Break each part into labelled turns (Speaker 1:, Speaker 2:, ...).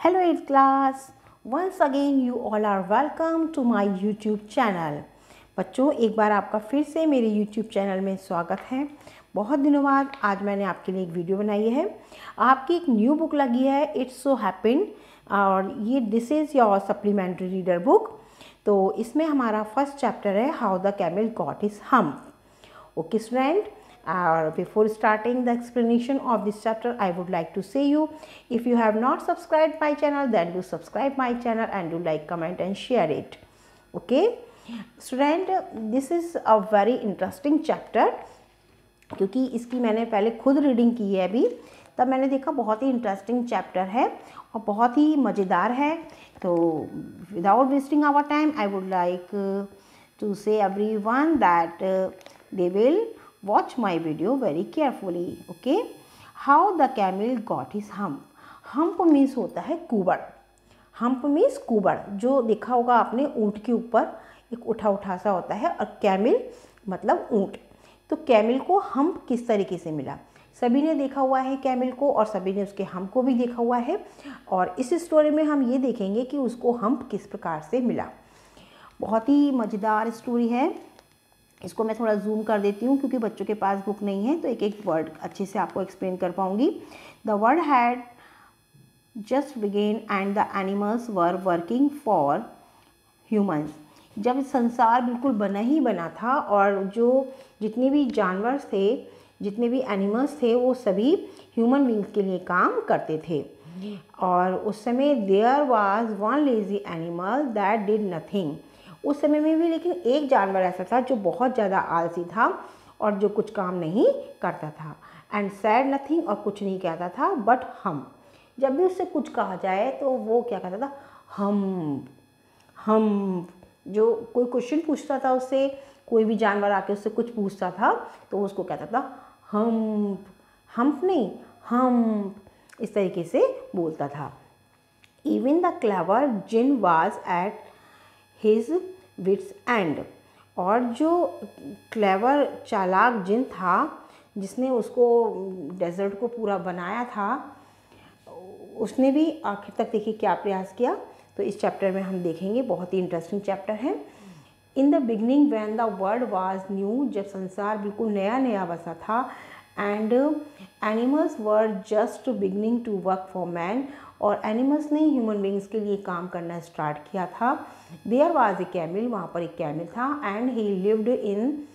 Speaker 1: Hello 8th class. Once again you all are welcome to my YouTube channel. बच्चों एक बार आपका फिर से मेरे YouTube चैनल में स्वागत है। बहुत दिनों बाद आज मैंने आपके लिए एक वीडियो बनाई है। आपकी एक न्यू बुक लगी है इट्स सो हैपन और ये this is your supplementary reader book. तो इसमें हमारा फर्स्ट चैप्टर है how the camel got his hump. Okay student, before starting the explanation of this chapter, I would like to say you, if you have not subscribed my channel, then do subscribe my channel and do like, comment and share it. Okay student, this is a very interesting chapter क्योंकि इसकी मैंने पहले खुद reading की है अभी, तब मैंने देखा बहुत ही इंटरेस्टिंग चैप्टर है और बहुत ही मज़ेदार है। तो without wasting our time I would like to say everyone that they will watch my video very carefully. Okay, how the camel got his hump. hump means होता है कुबड़। hump means कुबड़, जो देखा होगा आपने ऊँट के ऊपर एक उठा सा होता है, और कैमल मतलब ऊँट। तो कैमल को हम्प किस तरीके से मिला, सभी ने देखा हुआ है कैमल को और सभी ने उसके हम्प को भी देखा हुआ है। और इस स्टोरी में हम ये देखेंगे कि उसको हम्प किस प्रकार से मिला। बहुत ही मज़ेदार स्टोरी है। इसको मैं थोड़ा जूम कर देती हूँ क्योंकि बच्चों के पास बुक नहीं है, तो एक एक वर्ड अच्छे से आपको एक्सप्लेन कर पाऊँगी। The world had just began and the animals were working for humans. जब संसार बिल्कुल बना ही बना था और जो जितने भी जानवर थे, जितने भी एनिमल्स थे, वो सभी ह्यूमन बींग्स के लिए काम करते थे। और उस समय there was one lazy animal that did nothing. उस समय में भी लेकिन एक जानवर ऐसा था जो बहुत ज़्यादा आलसी था और जो कुछ काम नहीं करता था। एंड सैड नथिंग, और कुछ नहीं कहता था बट हम। जब भी उससे कुछ कहा जाए तो वो क्या कहता था, हम। जो कोई क्वेश्चन पूछता था उससे, कोई भी जानवर आके उससे कुछ पूछता था तो उसको कहता था हम्प नहीं हम, इस तरीके से बोलता था। Even the clever djinn was at his wits end. और जो क्लेवर चालाक जिन था जिसने उसको डेजर्ट को पूरा बनाया था, उसने भी आखिर तक देखिए क्या प्रयास किया। तो इस चैप्टर में हम देखेंगे, बहुत ही इंटरेस्टिंग चैप्टर है। In the beginning when the world was new, जब संसार बिल्कुल नया नया बसा था, and animals were just beginning to work for man, और एनिमल्स ने ह्यूमन बींग्स के लिए काम करना स्टार्ट किया था। देयर वाज ए कैमल, वहाँ पर एक कैमल था, and he lived in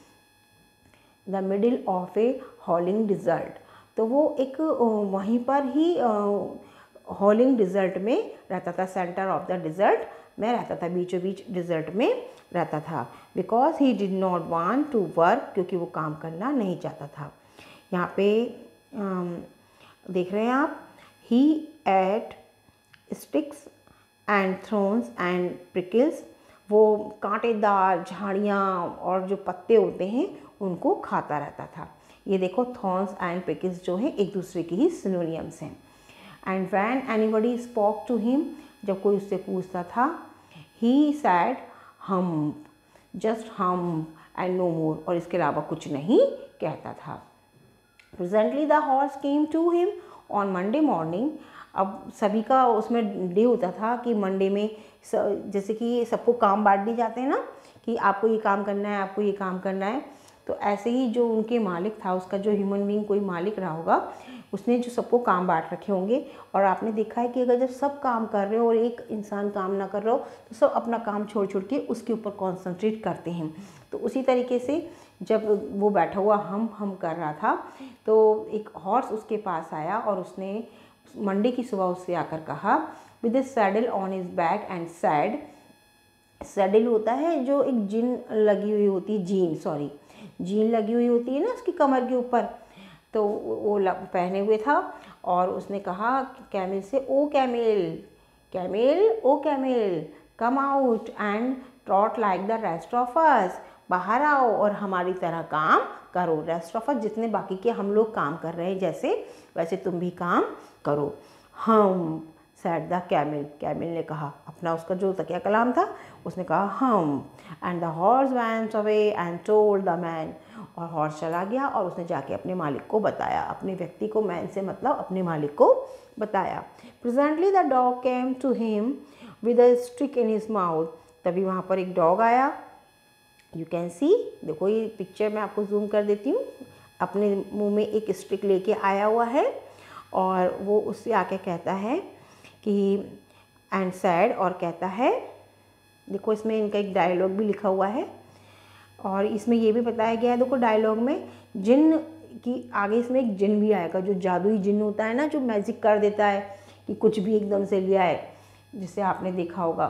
Speaker 1: the middle of a howling desert. तो वो एक वहीं पर ही हॉलिंग डिज़र्ट में रहता था, सेंटर ऑफ द डिज़र्ट में रहता था, बीचों बीच डिज़र्ट में रहता था। Because he did not want to work, क्योंकि वो काम करना नहीं चाहता था। यहाँ पे देख रहे हैं आप, he ate sticks and thorns and prickles. वो कांटेदार झाड़ियाँ और जो पत्ते होते हैं उनको खाता रहता था। ये देखो, थॉर्न्स एंड प्रिकल्स जो है एक दूसरे की ही सिनोनियम्स हैं। And when anybody spoke to him, जब कोई उससे पूछता था, he said hump, just hump and no more, और इसके अलावा कुछ नहीं कहता था। Presently the horse came to him on Monday morning. अब सभी का उसमें डे होता था कि मंडे में जैसे कि सबको काम बांट दिए जाते हैं ना, कि आपको ये काम करना है, आपको ये काम करना है। तो ऐसे ही जो उनके मालिक था, उसका जो ह्यूमन बींग कोई मालिक रहा होगा, उसने जो सबको काम बांट रखे होंगे। और आपने देखा है कि अगर जब सब काम कर रहे हो और एक इंसान काम ना कर रहा हो तो सब अपना काम छोड़ छोड़ के उसके ऊपर कॉन्सेंट्रेट करते हैं। तो उसी तरीके से जब वो बैठा हुआ हम कर रहा था, तो एक हॉर्स उसके पास आया और उसने मंडे की सुबह उससे आकर कहा, with A saddle on his back and sad. Saddle होता है जो एक जीन लगी हुई होती है, जीन लगी हुई होती है ना उसकी कमर के ऊपर, तो वो पहने हुए था। और उसने कहा कैमल से, O camel come out and trot like the rest of us. बाहर आओ और हमारी तरह काम करो। रेस्ट ऑफ अस, जितने बाकी के हम लोग काम कर रहे हैं जैसे, वैसे तुम भी काम करो। हम सैड द कैमल ने कहा, अपना उसका जो तकिया कलाम था उसने कहा हम। And the horse went away and told the man, और हॉर्स चला गया और उसने जाके अपने मालिक को बताया, अपने व्यक्ति को, मैन से मतलब अपने मालिक को बताया। Presently the dog came to him with a stick in his mouth. तभी वहाँ पर एक डॉग आया। यू कैन सी, देखो ये पिक्चर मैं आपको जूम कर देती हूँ। अपने मुंह में एक स्टिक लेके आया हुआ है और वो उससे आके कहता है कि एंड सैड, और कहता है, देखो इसमें इनका एक डायलॉग भी लिखा हुआ है और इसमें ये भी बताया गया है, देखो डायलॉग में जिन की आगे इसमें एक जिन भी आएगा, जो जादुई जिन होता है ना, जो मैजिक कर देता है कि कुछ भी एकदम से ले आए, जिसे आपने देखा होगा।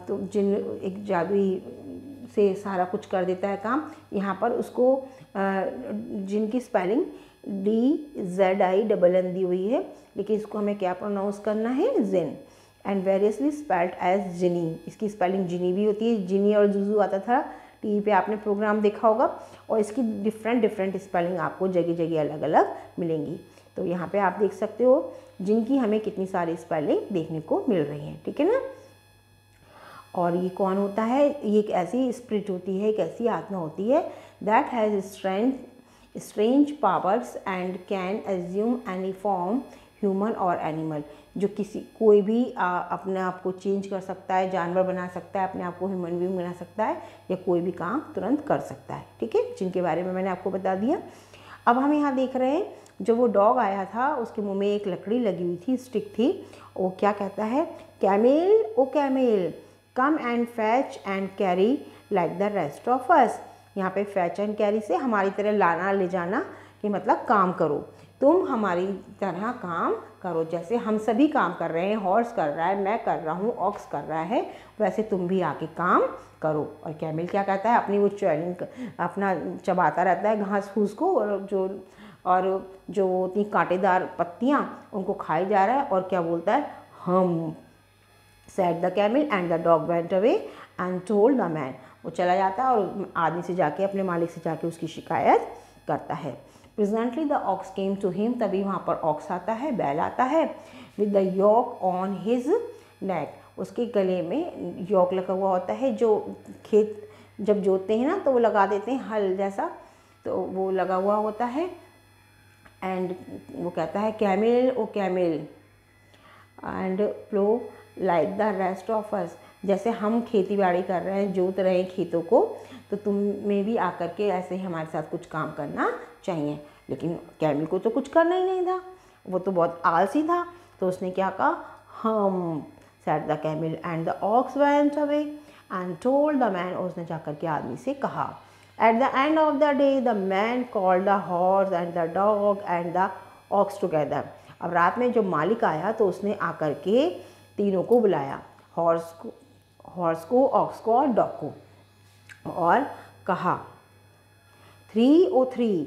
Speaker 1: तो जिन एक जादुई से सारा कुछ कर देता है काम। यहाँ पर उसको जिन की स्पेलिंग DZINN दी हुई है, लेकिन इसको हमें क्या प्रोनाउंस करना है, जिन, एंड वेरियसली स्पेल्ड एज जिनी। इसकी स्पेलिंग जिनी भी होती है। जिनी और जुजू आता था टीवी पे, आपने प्रोग्राम देखा होगा, और इसकी डिफरेंट स्पेलिंग आपको जगह जगह अलग अलग मिलेंगी। तो यहाँ पे आप देख सकते हो जिनकी हमें कितनी सारी स्पेलिंग देखने को मिल रही हैं, ठीक है ना। और ये कौन होता है, ये एक ऐसी स्पिरिट होती है, एक ऐसी आत्मा होती है that has strange powers and can assume any form, human और एनिमल। जो किसी कोई भी अपने आप को चेंज कर सकता है, जानवर बना सकता है, अपने आप को ह्यूमन बीइंग बना सकता है, या कोई भी काम तुरंत कर सकता है, ठीक है, जिनके बारे में मैंने आपको बता दिया। अब हम यहाँ देख रहे हैं, जो वो डॉग आया था उसके मुंह में एक लकड़ी लगी हुई थी, स्टिक थी। वो क्या कहता है, camel o camel come and fetch and carry like the rest of us. यहाँ पे फैच एंड कैरी से हमारी तरह लाना ले जाना कि मतलब काम करो, तुम हमारी तरह काम करो, जैसे हम सभी काम कर रहे हैं, हॉर्स कर रहा है, मैं कर रहा हूँ, ऑक्स कर रहा है, वैसे तुम भी आके काम करो। और कैमिल क्या कहता है, अपनी वो च्युइंग अपना चबाता रहता है घास फूस को, और जो इतनी कांटेदार पत्तियाँ उनको खाई जा रहा है, और क्या बोलता है, हम said the camel and the dog went away and told the man। वो चला जाता है और आदमी से जाके, अपने मालिक से जाके उसकी शिकायत करता है। Presently the ox came to him। तभी वहाँ पर ऑक्स आता है, बैल आता है, with the yoke on his neck। उसके गले में योक लगा हुआ होता है, जो खेत जब जोतते हैं ना तो वो लगा देते हैं हल जैसा, तो वो लगा हुआ होता है। एंड वो कहता है, camel o camel and plough like the rest of us. जैसे हम खेती बाड़ी कर रहे हैं, जोत रहे हैं खेतों को, तो तुम्हें भी आकर के ऐसे ही हमारे साथ कुछ काम करना चाहिए। लेकिन कैमिल को तो कुछ करना ही नहीं था, वो तो बहुत आलसी था। तो उसने क्या कहा, हम said the camel and the ox went away and told the man. उसने जाकर के आदमी से कहा। At the end of the day the man called the horse and the dog and the ox together. अब रात में जब मालिक आया तो उसने आकर के तीनों को बुलाया, हॉर्स को, ऑक्स को और डॉग को, और कहा 303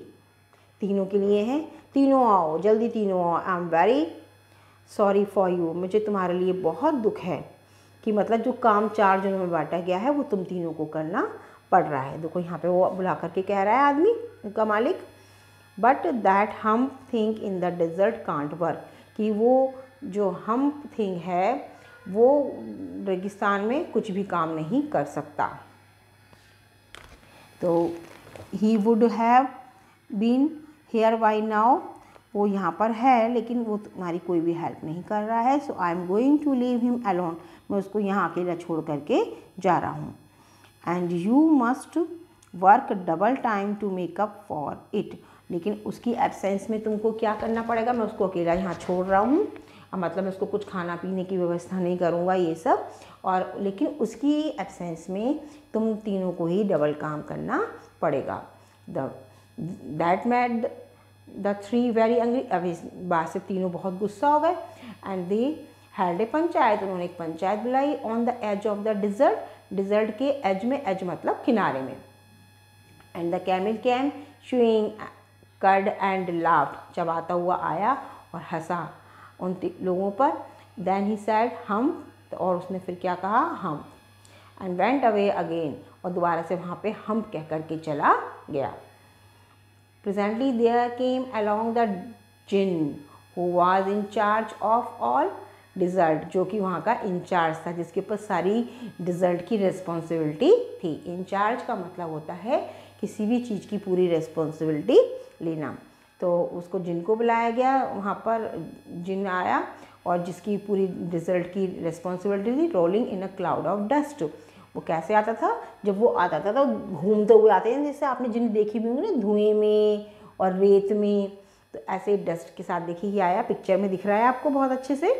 Speaker 1: तीनों के लिए हैं, तीनों आओ, जल्दी तीनों आओ। I am very sorry for you. मुझे तुम्हारे लिए बहुत दुख है कि मतलब जो काम 4 जनों में बांटा गया है वो तुम तीनों को करना पड़ रहा है। देखो यहाँ पे वो बुला करके कह रहा है आदमी, उनका मालिक, but that humph thing in the desert can't work. कि वो जो हम थिंग है वो रेगिस्तान में कुछ भी काम नहीं कर सकता। तो he would have been here by now. वो यहाँ पर है लेकिन वो तुम्हारी कोई भी हेल्प नहीं कर रहा है। So I am going to leave him alone. मैं उसको यहाँ अकेला छोड़ करके जा रहा हूँ। And you must work double time to make up for it. लेकिन उसकी एब्सेंस में तुमको क्या करना पड़ेगा, मैं उसको अकेला यहाँ छोड़ रहा हूँ, मतलब मैं उसको कुछ खाना पीने की व्यवस्था नहीं करूँगा ये सब, और लेकिन उसकी एब्सेंस में तुम तीनों को ही डबल काम करना पड़ेगा। That made the 3 very angry. अब इस बात से तीनों बहुत गुस्सा हो गए। And they had a panchayat. उन्होंने एक पंचायत बुलाई on the edge of the desert. Desert के एज में, एज मतलब किनारे में। And the camel came chewing cud and laughed. चबाता हुआ आया और हंसा उन लोगों पर। देन ही सैड हम, और उसने फिर क्या कहा, हम। एंड वेंट अवे अगेन, और दोबारा से वहाँ पे हम कह करके चला गया। Presently there came along the djinn who was in charge of all desert. जो कि वहाँ का इंचार्ज था, जिसके ऊपर सारी डिज़र्ट की रिस्पॉन्सिबिलिटी थी। इंचार्ज का मतलब होता है किसी भी चीज़ की पूरी रिस्पॉन्सिबिलिटी लेना। तो उसको जिन को बुलाया गया, वहाँ पर जिन आया और जिसकी पूरी रिजल्ट की रिस्पॉन्सिबिलिटी थी rolling in a cloud of dust. वो कैसे आता था? जब वो आता था तो घूमते हुए आते हैं, जैसे आपने जिन देखी भी होंगी ना धुएं में और रेत में, तो ऐसे डस्ट के साथ देखिए ही आया, पिक्चर में दिख रहा है आपको बहुत अच्छे से।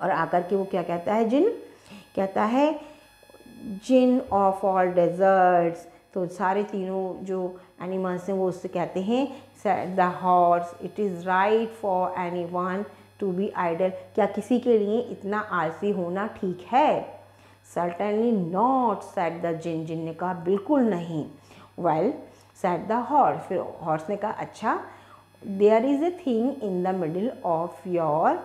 Speaker 1: और आकर के वो क्या कहता है? जिन कहता है जिन ऑफ ऑल डेजर्ट्स। तो सारे तीनों जो एनिमल्स हैं वो उससे कहते हैं the horse, it is right for anyone to be idle. क्या किसी के लिए इतना आलसी होना ठीक है? Certainly not said the djinn. Djinn ने कहा बिल्कुल नहीं। Well said the horse. फिर हॉर्स ने कहा अच्छा, there is a thing in the middle of your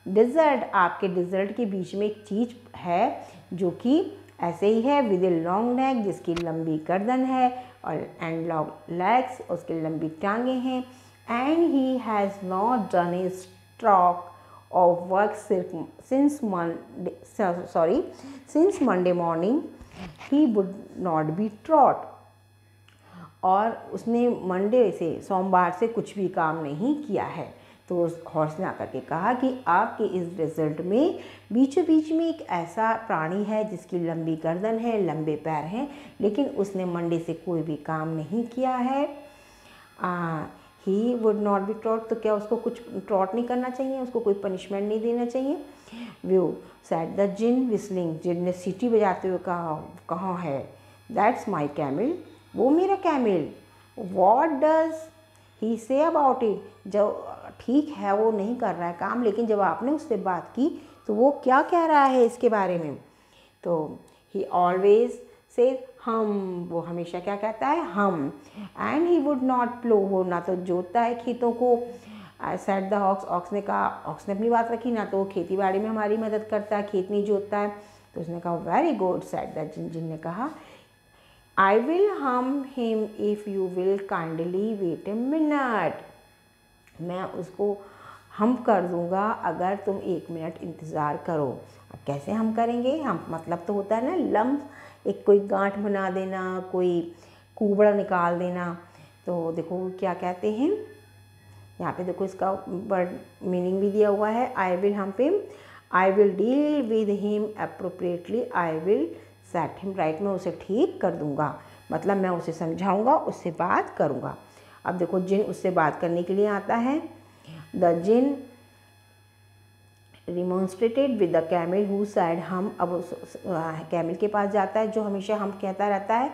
Speaker 1: desert. आपके डिज़र्ट के बीच में एक चीज़ है जो कि ऐसे ही है, विद ए लॉन्ग नेक, जिसकी लंबी गर्दन है, और एंड लॉन्ग लेग्स, उसकी लंबी टांगें हैं, and he has not done A stroke of work since Monday morning he would not be trout. और उसने मंडे से, सोमवार से कुछ भी काम नहीं किया है। तो उस हॉर्स ने आकर के कहा कि आपके इस रिजल्ट में बीचों बीच में एक ऐसा प्राणी है जिसकी लंबी गर्दन है, लंबे पैर हैं, लेकिन उसने मंडे से कोई भी काम नहीं किया है। He would not be trout. तो क्या उसको कुछ ट्रॉट नहीं करना चाहिए? उसको कोई पनिशमेंट नहीं देना चाहिए? Whew said the djinn whistling. Djinn ने सीटी बजाते हुए कहा, कहाँ है? That's my camel. वो मेरा camel. What does he say about it. जब ठीक है वो नहीं कर रहा है काम, लेकिन जब आपने उससे बात की तो वो क्या कह रहा है इसके बारे में? तो ही ऑलवेज से हम, वो हमेशा क्या कहता है? हम। एंड ही वुड नॉट प्लो। वो ना तो जोतता है खेतों को। Said the ox. ऑक्स ने कहा, ऑक्स ने अपनी बात रखी, ना तो वो खेती बाड़ी में हमारी मदद करता है, खेत नहीं जोतता है। तो उसने कहा very good. Said the djinn. Djinn ने कहा I will hum him if you will kindly wait a minute। मैं उसको हम कर दूँगा अगर तुम 1 मिनट इंतज़ार करो। अब कैसे हम करेंगे? हम मतलब तो होता है ना लम्ब, एक कोई गांठ बना देना, कोई कुबड़ा निकाल देना। तो देखो क्या कहते हैं यहाँ पे, देखो इसका वर्ड मीनिंग भी दिया हुआ है। आई विल हम him, I will deal with him appropriately, I will set him right. मैं उसे ठीक कर दूंगा, मतलब मैं उसे समझाऊंगा, उससे बात करूंगा। अब देखो जिन उससे बात करने के लिए आता है। The djinn remonstrated with the camel who said hump. अब उस कैमिल के पास जाता है जो हमेशा हम कहता रहता है।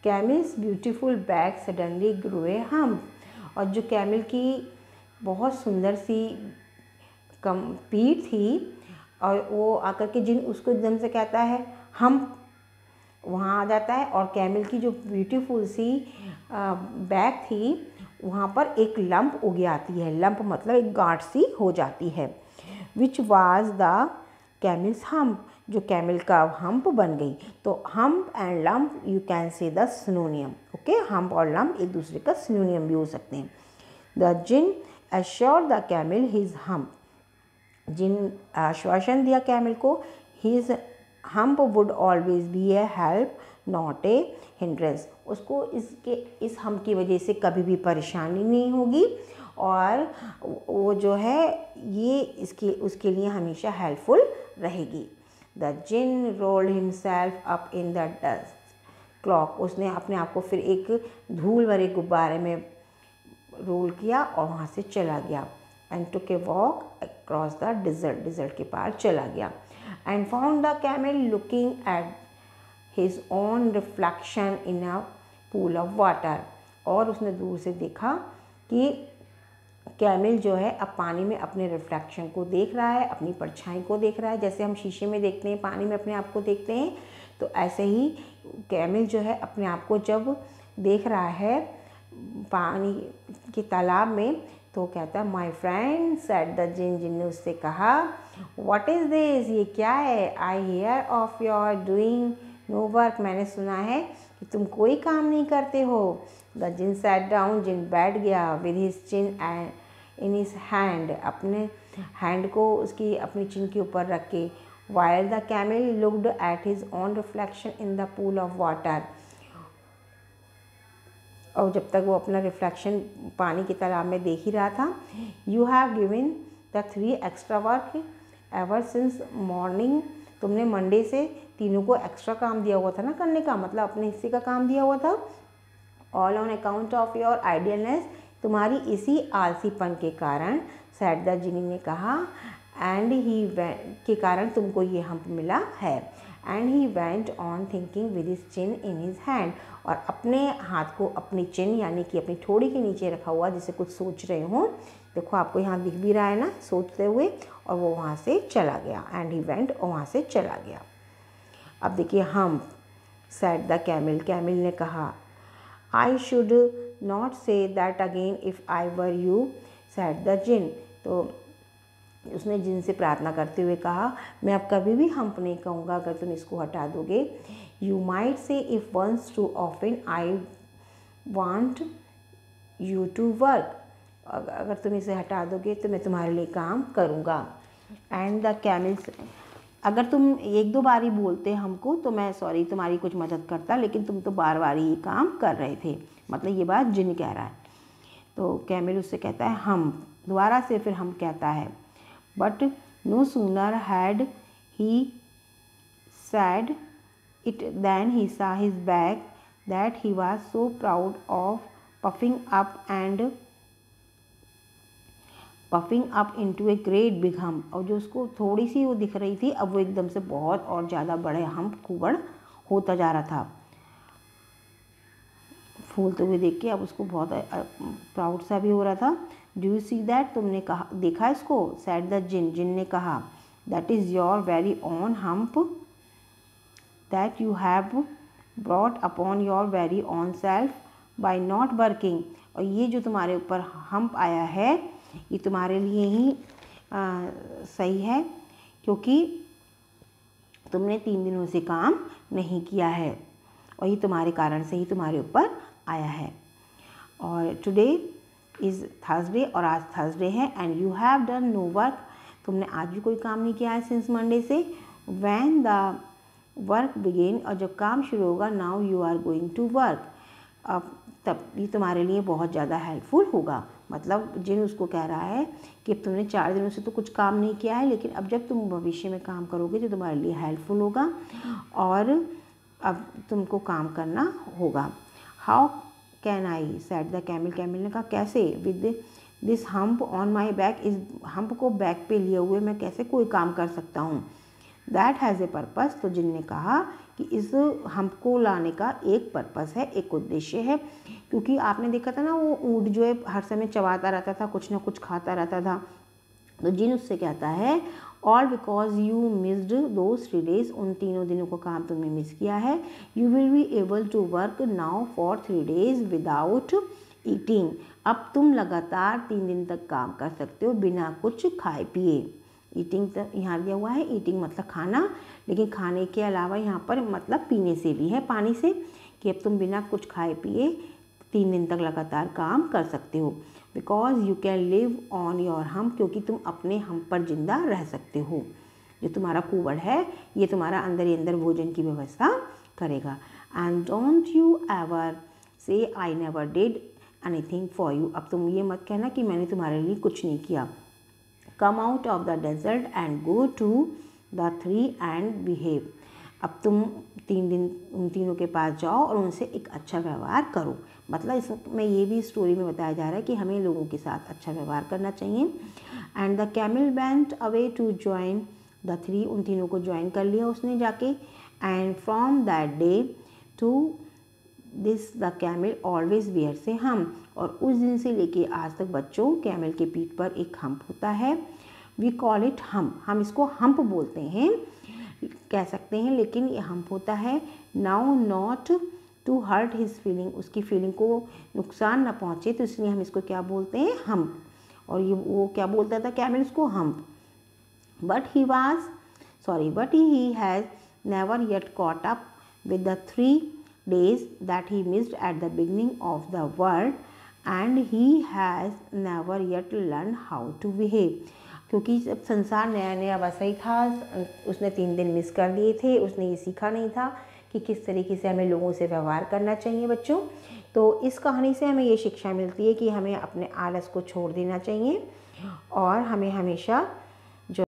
Speaker 1: Camel's beautiful back suddenly grow a hump. और जो कैमिल की बहुत सुंदर सी पीठ थी, और वो आकर के जिन उसको एकदम से कहता है हम, वहाँ आ जाता है, और कैमिल की जो ब्यूटीफुल सी बैक थी वहाँ पर एक लंप उग आती है। लंप मतलब एक गांठ सी हो जाती है। Which was the camel's hump. जो कैमिल का हम्प बन गई। तो hump and lump you can say the synonym. Okay, hump और लंप एक दूसरे का सिनोनियम भी हो सकते हैं। The djinn assured the camel his hump. Djinn आश्वासन दिया कैमिल को, his hump would always be a help not a hindrance. उसको इस हम्प की वजह से कभी भी परेशानी नहीं होगी, और वो जो है ये उसके लिए हमेशा हेल्पफुल रहेगी। The djinn rolled himself up in the dust cloak. उसने अपने आप को फिर एक धूल भरे गुब्बारे में रोल किया और वहाँ से चला गया। And took a walk across the desert. Desert के पार चला गया। And found the camel looking at his own reflection in a pool of water. और उसने दूर से देखा कि कैमल जो है अब पानी में अपने रिफ्लेक्शन को देख रहा है, अपनी परछाई को देख रहा है। जैसे हम शीशे में देखते हैं, पानी में अपने आप को देखते हैं, तो ऐसे ही कैमल जो है अपने आप को जब देख रहा है पानी के तालाब में, तो कहता है my friend said the djinn. Djinn ने उससे कहा व्हाट इज़ दिस, ये क्या है? I hear of your doing no work. मैंने सुना है कि तुम कोई काम नहीं करते हो। The djinn sat down. Djinn बैठ गया with his chin and in his hand. अपने हैंड को उसकी अपनी चिन के ऊपर रख के। While the camel looked at his own reflection in the pool of water. और जब तक वो अपना रिफ्लेक्शन पानी के तालाब में देख ही रहा था। You have given the 3 extra work ever since morning, तुमने मंडे से तीनों को एक्स्ट्रा काम दिया हुआ था ना करने का, मतलब अपने हिस्से का काम दिया हुआ था। All on account of your idleness, तुम्हारी इसी आलसीपन के कारण, सैड द जिनी ने कहा, एंड ही के कारण तुमको ये हम्प मिला है। And he went on thinking with his chin in his hand, और अपने हाथ को अपनी चिन यानी कि अपनी ठोड़ी के नीचे रखा हुआ जिसे कुछ सोच रहे हो, देखो आपको यहाँ दिख भी रहा है ना सोचते हुए, और वो वहाँ से चला गया। एंड ही वेंट, और वहाँ से चला गया। अब देखिए हम, सैड द कैमिल, कैमिल ने कहा, I should not say that again if I were you, said the djinn, तो उसने जिन से प्रार्थना करते हुए कहा, मैं अब कभी भी हम्प नहीं कहूँगा अगर तुम इसको हटा दोगे। You might say if once too often I want you to work, अगर तुम इसे हटा दोगे तो मैं तुम्हारे लिए काम करूँगा। एंड द कैमिल्स, अगर तुम 1-2 बार ही बोलते हमको तो मैं सॉरी तुम्हारी कुछ मदद करता, लेकिन तुम तो बार बार ही काम कर रहे थे, मतलब ये बात जिन कह रहा है। तो कैमिल उससे कहता है हम, दोबारा से फिर हम कहता है, but no sooner had he said it than he saw his back that he was so proud of puffing up into a great big hump, और जो उसको थोड़ी सी वो दिख रही थी अब वो एकदम से बहुत और ज़्यादा बड़े हम्प कुबड़ होता जा रहा था। फूलते हुए देख के अब उसको बहुत प्राउड सा भी हो रहा था। डू यू सी दैट, तुमने कहा देखा इसको, सैड द जिन, जिन ने कहा, that is your very own hump that you have brought upon your very own self by not working, और ये जो तुम्हारे ऊपर हम्प आया है ये तुम्हारे लिए ही सही है क्योंकि तुमने 3 दिनों से काम नहीं किया है, और ये तुम्हारे कारण से ही तुम्हारे ऊपर आया है। और टुडे इज़ थर्सडे, और आज थर्सडे है, and you have done no work, तुमने आज भी कोई काम नहीं किया है सिंस मंडे से। व्हेन द वर्क बिगिन, और जब काम शुरू होगा, now you are going to work, अब तब ये तुम्हारे लिए बहुत ज़्यादा हेल्पफुल होगा। मतलब जिन उसको कह रहा है कि अब तुमने 4 दिनों से तो कुछ काम नहीं किया है, लेकिन अब जब तुम भविष्य में काम करोगे तो तुम्हारे लिए हेल्पफुल होगा और अब तुमको काम करना होगा। How can I, sad the camel, camel ने कहा कैसे, with this hump on my back, इस हम्प को बैक पे लिए हुए मैं कैसे कोई काम कर सकता हूँ। दैट हैज़ ए पर्पस, तो जिन ने कहा कि इस हम्प को लाने का एक पर्पस है, एक उद्देश्य है, क्योंकि आपने देखा था ना वो ऊँट जो है हर समय चबाता रहता था, कुछ ना कुछ खाता रहता था। तो जिन उससे कहता है all because you missed those 3 days, उन 3 दिनों को काम तुमने मिस किया है। You will be able to work now for 3 days without eating, अब तुम लगातार 3 दिन तक काम कर सकते हो बिना कुछ खाए पिए। ईटिंग तो यहाँ दिया हुआ है, ईटिंग मतलब खाना, लेकिन खाने के अलावा यहाँ पर मतलब पीने से भी है, पानी से, कि अब तुम बिना कुछ खाए पिए 3 दिन तक लगातार काम कर सकते हो। Because you can live on your hump, क्योंकि तुम अपने हम्प पर जिंदा रह सकते हो। जो तुम्हारा कुबड़ है ये तुम्हारा अंदर ही अंदर भोजन की व्यवस्था करेगा। एंड डोंट यू एवर से I never did anything for you, अब तुम ये मत कहना कि मैंने तुम्हारे लिए कुछ नहीं किया। Come out of the desert and go to the 3 and behave, अब तुम 3 दिन उन तीनों के पास जाओ और उनसे एक अच्छा व्यवहार करो। मतलब इसमें ये भी स्टोरी में बताया जा रहा है कि हमें लोगों के साथ अच्छा व्यवहार करना चाहिए। And the camel went away to join the 3, उन तीनों को ज्वाइन कर लिया उसने जाके। And from that day to this the camel always wear से हम, और उस दिन से लेके आज तक बच्चों कैमिल के पीठ पर एक हम्प होता है। वी कॉल इट हम इसको हम्प बोलते हैं, कह सकते हैं, लेकिन ये हम्प होता है। Now not to hurt his feeling, उसकी फीलिंग को नुकसान ना पहुँचे, तो इसलिए हम इसको क्या बोलते हैं, हम्प। और ये वो क्या बोलता था कैमिल इसको, hump. But he has never yet caught up with the 3 days that he missed at the beginning of the world, and he has never yet learned how to behave, क्योंकि जब संसार नया नया वैसा ही था, उसने 3 दिन मिस कर दिए थे, उसने ये सीखा नहीं था कि किस तरीके से हमें लोगों से व्यवहार करना चाहिए बच्चों, तो इस कहानी से हमें ये शिक्षा मिलती है कि हमें अपने आलस को छोड़ देना चाहिए और हमें हमेशा